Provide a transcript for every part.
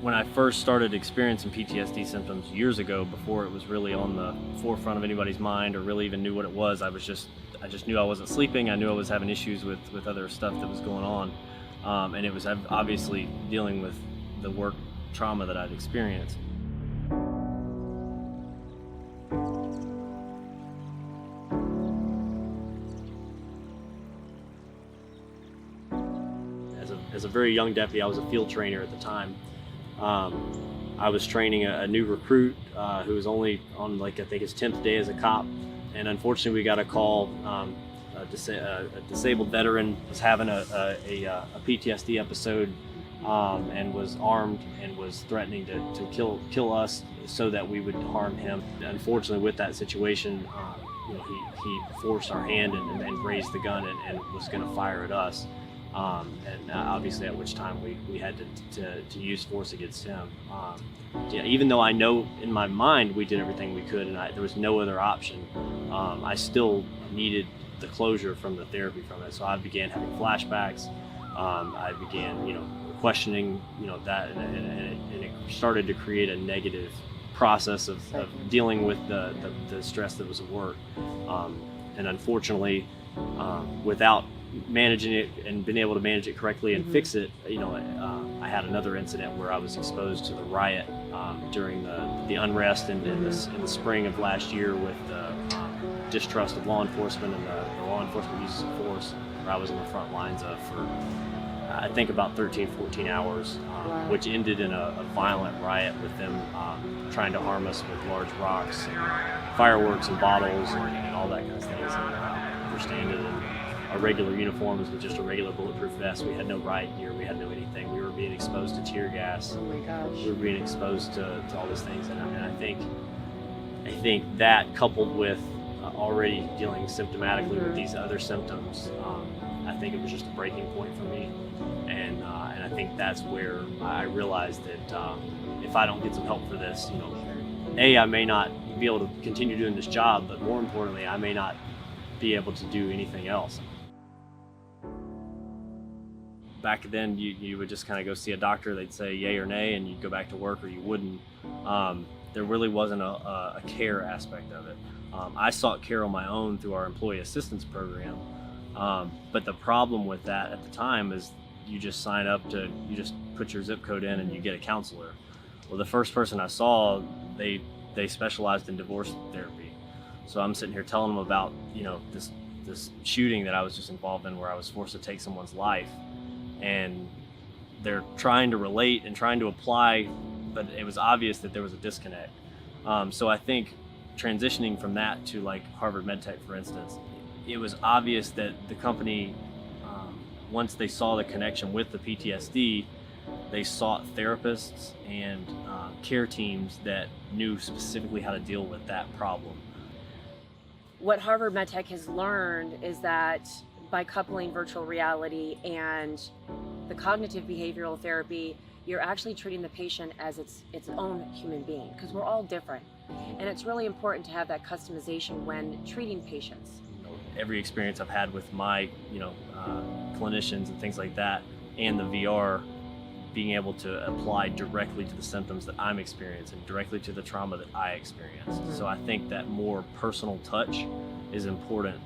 When I first started experiencing PTSD symptoms years ago, before it was really on the forefront of anybody's mind or really even knew what it was, I just knew I wasn't sleeping. I knew I was having issues with other stuff that was going on. And it was obviously dealing with the work trauma that I'd experienced. As a very young deputy, I was a field trainer at the time. I was training a new recruit who was only on, like, I think his 10th day as a cop, and unfortunately we got a call. A disabled veteran was having a PTSD episode and was armed and was threatening to kill us so that we would harm him. Unfortunately, with that situation, he forced our hand and raised the gun and was going to fire at us. And obviously, at which time we had to use force against him. Even though I know in my mind we did everything we could and there was no other option, I still needed the closure from the therapy from it. So I began having flashbacks. I began, questioning, that, and it started to create a negative process of dealing with the stress that was at work. And unfortunately, without managing it and been able to manage it correctly and fix it, I had another incident where I was exposed to the riot during the unrest in the spring of last year with the distrust of law enforcement and the law enforcement uses of force, where I was on the front lines of for I think about 13-14 hours, Wow. which ended in a violent riot with them trying to harm us with large rocks and fireworks and bottles and all that kind of things. And understand it. And our regular uniforms with just a regular bulletproof vest. We had no riot gear. We had no anything. We were being exposed to tear gas. Oh my gosh. We were being exposed to all these things. And I think that coupled with already dealing symptomatically with these other symptoms, I think it was just a breaking point for me. And I think that's where I realized that if I don't get some help for this, I may not be able to continue doing this job, but more importantly, I may not be able to do anything else. Back then, you would just kind of go see a doctor. They'd say yay or nay, and you'd go back to work or you wouldn't. There really wasn't a care aspect of it. I sought care on my own through our employee assistance program. But the problem with that at the time is you just sign up you just put your zip code in and you get a counselor. Well, the first person I saw, they specialized in divorce therapy. So I'm sitting here telling them about, this shooting that I was just involved in where I was forced to take someone's life. And they're trying to relate and trying to apply, but it was obvious that there was a disconnect. So I think transitioning from that to like Harvard MedTech, for instance, it was obvious that the company, once they saw the connection with the PTSD, they sought therapists and care teams that knew specifically how to deal with that problem. What Harvard MedTech has learned is that by coupling virtual reality and the cognitive behavioral therapy, you're actually treating the patient as its own human being, because we're all different. And it's really important to have that customization when treating patients. Every experience I've had with my, clinicians and things like that, and the VR, being able to apply directly to the symptoms that I'm experiencing, directly to the trauma that I experienced. So I think that more personal touch is important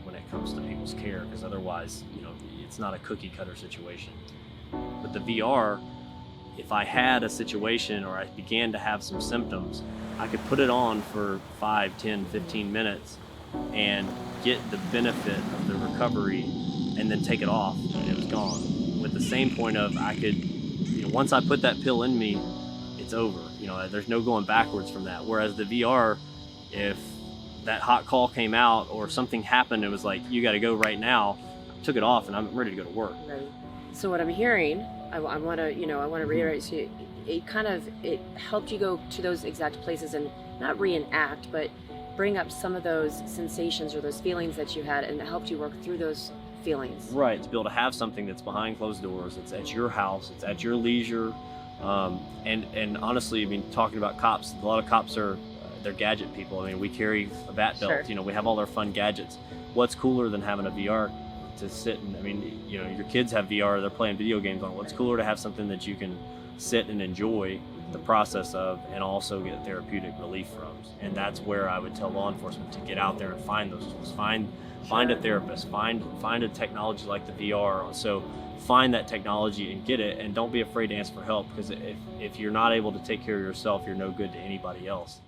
when it comes to people's care, because otherwise, it's not a cookie cutter situation. But the VR, if I had a situation or I began to have some symptoms, I could put it on for 5, 10, 15 minutes and get the benefit of the recovery and then take it off and it was gone. With the same point of I could, once I put that pill in me, it's over. There's no going backwards from that. Whereas the VR, if that hot call came out or something happened, it was like, you got to go right now, I took it off and I'm ready to go to work. Right. So what I'm hearing, I want to reiterate, so it helped you go to those exact places and not reenact, but bring up some of those sensations or those feelings that you had, and it helped you work through those feelings. Right, to be able to have something that's behind closed doors, it's at your house, it's at your leisure, and honestly, talking about cops, a lot of cops they're gadget people. We carry a bat belt, Sure. We have all our fun gadgets. What's cooler than having a VR to sit and, your kids have VR, they're playing video games on it. What's cooler to have something that you can sit and enjoy the process of, and also get therapeutic relief from. And that's where I would tell law enforcement to get out there and find those tools. Find a therapist, find a technology like the VR. So find that technology and get it, and don't be afraid to ask for help, because if you're not able to take care of yourself, you're no good to anybody else.